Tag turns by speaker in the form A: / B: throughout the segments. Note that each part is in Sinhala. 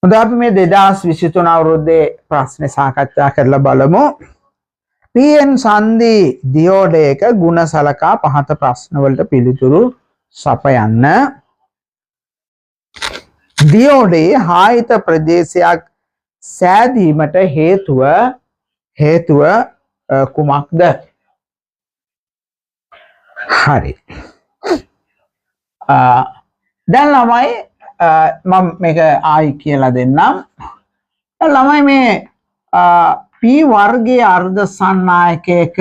A: හොඳ අපි මේ 2023 අවුරුද්දේ ප්‍රශ්න සාකච්ඡා කරලා බලමු. PN සංදි දියෝඩයක ಗುಣ සලකා පහත ප්‍රශ්න වලට පිළිතුරු සපයන්න. දියෝඩේ හායිත ප්‍රදේශයක් සෑදීමට හේතුව කුමක්ද? හරි. දැන් ළමයි මම මේක ආයි කියලා දෙන්නම්. ළමයි මේ P වර්ගයේ අර්ධ සන්නායකයක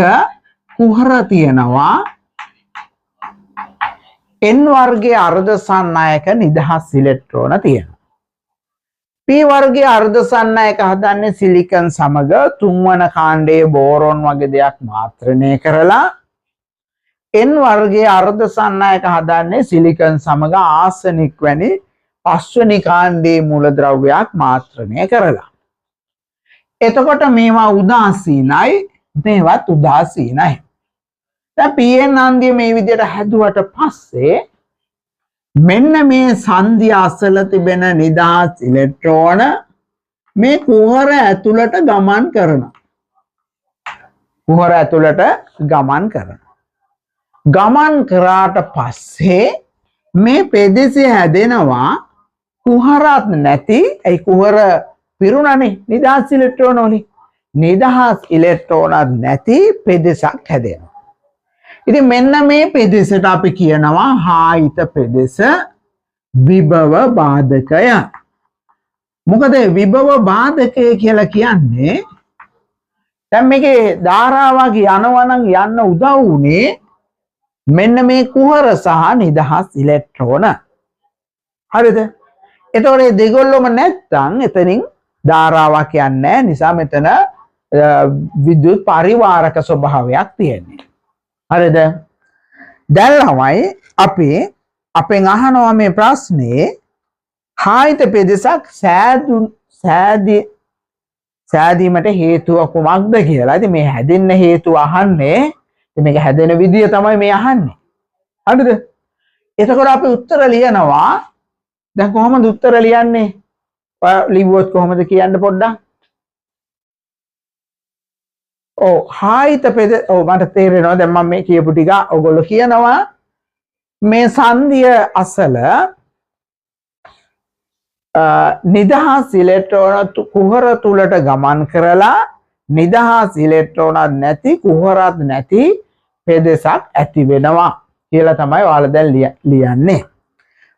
A: කුහර තියෙනවා. N වර්ගයේ අර්ධ සන්නායක නිදහස් ඉලෙක්ට්‍රෝන තියෙනවා. P වර්ගයේ අර්ධ සන්නායක හදන්නේ සිලිකන් සමග තුන්වන කාණ්ඩයේ බෝරොන් වගේ දෙයක් මාත්‍රණය කරලා N වර්ගයේ අර්ධ සන්නායක හදන්නේ සිලිකන් සමග ආසනික් වැනි පස්වෙනි කාණ්ඩයේ මූලද්‍රව්‍යයක් මාත්‍රණය කරලා. එතකොට මේවා උදාසීනයි, මේවත් උදාසීනයි. දැන් PN හන්දිය මේ විදිහට හැදුවට පස්සේ මෙන්න මේ සංධිය අසල තිබෙන නිදහස් ඉලෙක්ට්‍රෝන මේ කුහර ඇතුළට ගමන් කරනවා. කුහර ඇතුළට ගමන් කරනවා. ගමන් කරාට පස්සේ මේ පෙදෙසේ හැදෙනවා කුහරත් නැති, ඒ කුහර පිරුණනේ නිදහස් ඉලෙක්ට්‍රෝන වලින්. නිදහස් ඉලෙක්ට්‍රෝනත් නැති පෙදෙසක් හැදෙනවා. ඉතින් මෙන්න මේ පෙදෙසට අපි කියනවා හායිත පෙදෙස විභව බාධකය. මොකද විභව බාධකය කියලා කියන්නේ දැන් මේකේ ධාරාවක් යනවා නම් යන්න උදව් වුනේ මෙන්න මේ කුහර සහ නිදහස් ඉලෙක්ට්‍රෝන. හරිද? එතකොට මේ දෙගොල්ලොම නැත්තම් එතනින් ධාරාවක් යන්නේ නැහැ. නිසා මෙතන විද්‍යුත් පරිවාරක ස්වභාවයක් තියෙන්නේ. හරිද? දැන් ළමයි අපි අපෙන් අහනවා මේ ප්‍රශ්නේ හායිත පෙදෙසක් සෑදීමට හේතුව කුමක්ද කියලා. ඉතින් මේ හැදෙන්න හේතුව අහන්නේ. ඉතින් මේක හැදෙන විදිය තමයි මේ අහන්නේ. හරිද? එතකොට අපි උත්තර ලියනවා. දැන් කොහොමද උත්තර ලියන්නේ? ලිව්වොත් කොහොමද කියන්න පොඩ්ඩක්? හායිත පෙද මට තේරෙනවා දැන් මම මේ කියපු ටික ඔයගොල්ලෝ කියනවා මේ සංධිය අසල නිදහස් ඉලෙක්ට්‍රෝන කුහර තුලට ගමන් කරලා නිදහස් ඉලෙක්ට්‍රෝනත් නැති කුහරත් නැති පෙදෙසක් ඇති වෙනවා කියලා තමයි ඔයාලා දැන් ලියන්නේ.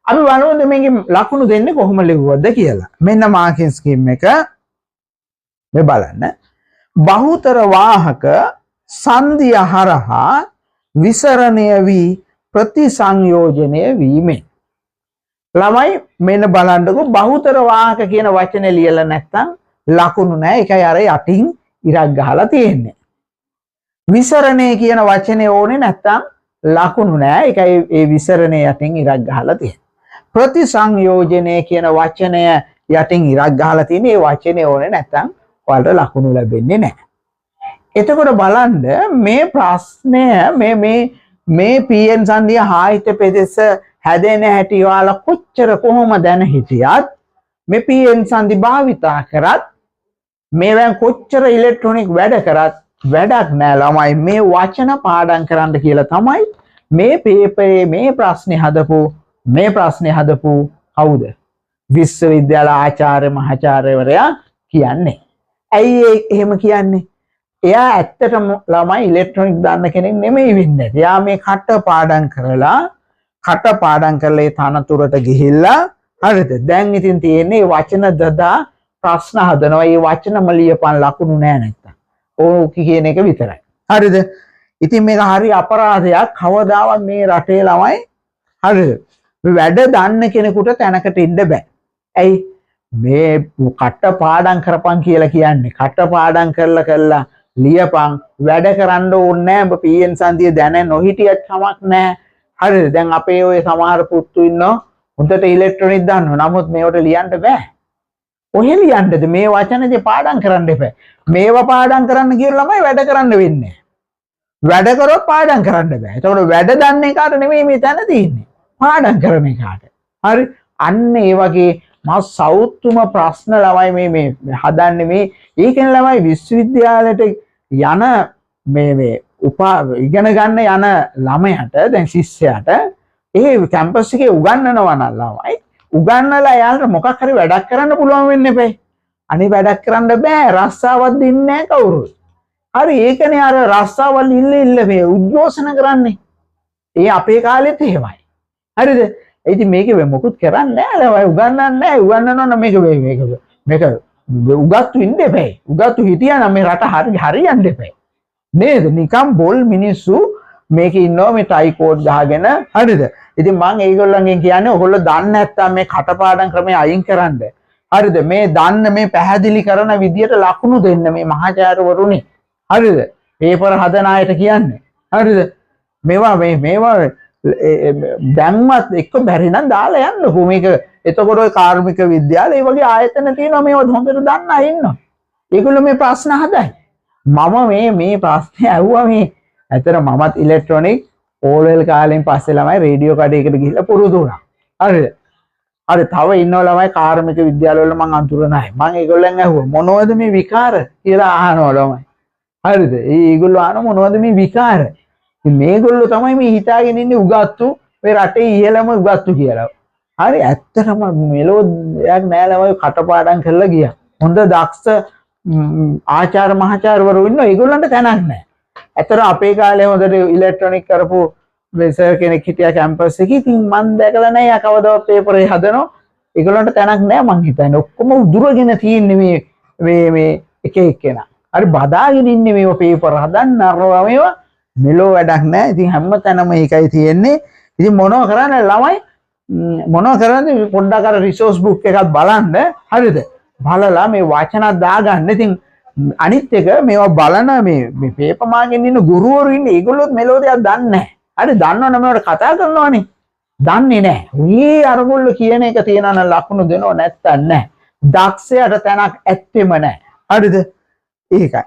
A: අපි බලමු මේකේ ලකුණු දෙන්නේ කොහොම ලිව්වද කියලා. මෙන්න මාකින් ස්කීම් එක මේ බලන්න. බහුතර වාහක සංධිය හරහා විසරණය වී ප්‍රතිසංයෝජනය වීමෙන්. ළමයි මෙන්න බලන්නකො බහුතර වාහක කියන වචනේ ලියලා නැත්නම් ලකුණු නැහැ. ඒකයි අර යටින් ඉරක් ගහලා තියෙන්නේ. විසරණය කියන වචනේ ඕනේ නැත්නම් ලකුණු නැහැ. ඒකයි ඒ විසරණය යටින් ඉරක් ගහලා තියෙන්නේ. ප්‍රතිසංයෝජනය කියන වචනය යටින් ඉරක් ගහලා තියෙන්නේ. ඒ වචනේ ඕනේ නැත්නම් ඔයාලට ලකුණු ලැබෙන්නේ නැහැ. එතකොට බලන්න මේ ප්‍රශ්නය මේ PN සංධිය හායිත පෙදෙස හැදෙන හැටි ඔයාලා කොච්චර කොහොම දැන හිටියත් මේ PN සංධි භාවිතා කරත් මේවෙන් කොච්චර ඉලෙක්ට්‍රොනික වැඩ කරත් වැඩක් නෑ ළමයි. මේ වචන පාඩම් කරන්න කියලා තමයි මේ පේපරේ මේ ප්‍රශ්නේ හදපු කවුද? විශ්වවිද්‍යාල ආචාර්ය මහාචාර්යවරයා කියන්නේ. ඇයි එහෙම කියන්නේ? එයා ඇත්තටම ළමයි ඉලෙක්ට්‍රොනික දන්න කෙනෙක් නෙමෙයි වෙන්නේ. එයා මේ කට පාඩම් කරලා ඒ තනතුරට ගිහිල්ලා හරිද? දැන් ඉතින් තියෙන්නේ වචන දදා ප්‍රශ්න හදනවා. මේ වචනම ලියපන් ලකුණු නෑ නැත්තම්. ඕක කියන එක විතරයි. හරිද? ඉතින් මේක හරි අපරාධයක්. කවදාවත් මේ රටේ ළමයි හරිද? වැඩ දන්න කෙනෙකුට තැනකට ඉන්න බෑ. ඇයි? මේ කට පාඩම් කරපන් කියලා කියන්නේ. කට පාඩම් කරලා ලියපන් වැඩ කරන්න ඕනේ නැහැ. ඔබ PN සංධිය දැන නොහිටියත් කමක් නැහැ. හරිද? දැන් අපේ ඔය සමහර පුත්තු ඉන්නවා හොඳට ඉලෙක්ට්‍රොනික දන්නවා. නමුත් මේවට ලියන්න බෑ. ඔහෙ ලියන්නද මේ වචනේදී පාඩම් කරන්න එපා. මේවා පාඩම් කරන්න කියලා ළමයි වැඩ කරන්න වෙන්නේ. වැඩ කරොත් පාඩම් කරන්න බෑ. ඒතකොට වැඩ දන්න එකාට නෙමෙයි මේ තැන තියෙන්නේ. පාඩම් කරන එකාට. හරි? අන්න ඒ වගේ මා සෞතුම ප්‍රශ්න ළමයි මේ හදන්නේ මේ ඒකෙන් ළමයි විශ්වවිද්‍යාලයට යන මේ ඉගෙන ගන්න යන ළමයට දැන් ශිෂ්‍යයාට ඒ කැම්පස් එකේ උගන්වනවා නම් ළමයි උගන්වලා එයාලට මොකක් හරි වැඩක් කරන්න පුළුවන් වෙන්න එපේ. අනේ වැඩක් කරන්න බෑ රස්සාවක් දෙන්නේ නැහැ කවුරුත්. හරි ඒකනේ අර රස්සාවල් ඉල්ල මේ උද්ඝෝෂණ කරන්නේ. ඒ අපේ කාලෙත් එහෙමයි. හරිද? ඉතින් මේකේ මොකුත් කරන්නේ නැහැ ළමයි උගන්වන්නේ නැහැ උගන්වනවා නම් මේක උගත්තු ඉන්න එපේ. උගත්තු හිටියා නම් මේ රට හරියන්න එපේ. නේද? නිකම් බොල් මිනිස්සු මේකේ ඉන්නවා මේ ටයි කෝඩ් ගහගෙන හරිද? ඉතින් මම ඒගොල්ලන්ගෙන් කියන්නේ ඔයගොල්ලෝ දන්නේ නැත්තම් මේ කටපාඩම් ක්‍රමය අයින් කරන්න. හරිද? මේ දන්න මේ පැහැදිලි කරන විදියට ලකුණු දෙන්න මේ මහාචාර්යවරුනි. හරිද? පේපර් හදන අයට කියන්නේ. හරිද? මේවා දැන්වත් එක්ක බැරි නම් දාලා යන්නකෝ මේක. එතකොට ඔය කාර්මික විද්‍යාල ඒ වගේ ආයතන තියෙනවා මේවා හොඳට දන්න අය ඉන්නවා. ඒගොල්ලෝ මේ ප්‍රශ්න හදයි. මම මේ ප්‍රශ්නේ ඇහුවා මේ ඇතර මමත් ඉලෙක්ට්‍රොනික ඕලෙල් කාලෙන් පස්සේ ළමයි රේඩියෝ කඩේකට ගිහිල්ලා පුරුදු වුණා. හරිද? හරි තව ඉන්නව ළමයි කාර්මික විද්‍යාලවල මං අඳුරන අය. මං ඒගොල්ලන් ඇහුවා මොනවද මේ විකාර කියලා අහනවා ළමයි. හරිද? ඒගොල්ලෝ අහන මොනවද මේ විකාර? ඉතින් මේගොල්ලෝ තමයි මේ හිතාගෙන ඉන්නේ උගත්තු මේ රටේ ඉහළම උගත්තු කියලා. හරි ඇත්තටම මෙලෝඩියක් නෑ ළමයි කටපාඩම් කරලා ගියා. හොඳ දක්ෂ ආචාර්ය මහාචාර්යවරු ඉන්නවා ඒගොල්ලන්ට තැනක් නෑ. ඇත්තට අපේ කාලේ හොඳට ඉලෙක්ට්‍රොනික කරපු සර් කෙනෙක් හිටියා කැම්පස් එකේ. ඉතින් මම දැකලා නෑ කවදාවත් පේපරේ හදනවා. ඒගොල්ලන්ට තැනක් නෑ මං හිතන්නේ. ඔක්කොම උදුරගෙන තියෙන්නේ මේ එක එක්කෙනා. හරි බදාගෙන ඉන්නේ මේව පේපර් හදන්න අරවා මේවා මෙලෝ වැඩක් නෑ. ඉතින් හැමතැනම ඒකයි තියෙන්නේ. ඉතින් මොනව කරන්නේ ළමයි මොනව කරන්නේ පොඩ්ඩක් අර රිසෝස් බුක් එකක් බලන්න. හරිද? බලලා මේ වචන දාගන්න. ඉතින් අනිත් එක මේවා බලන මේ පේපර් මාගෙන් ඉන්න ගුරුවරු ඉන්නේ ඒගොල්ලොත් මෙලෝඩියක් දන්නේ නැහැ. හරි දන්නවනේ මේවට කතා කරනවානේ. දන්නේ නැහැ. උයි අරගොල්ලෝ කියන එක තියනවා නම් ලකුණු දෙනව නැත්තම් නැහැ. දක්ෂයට තැනක් ඇත්තෙම නැහැ. හරිද? ඒකයි.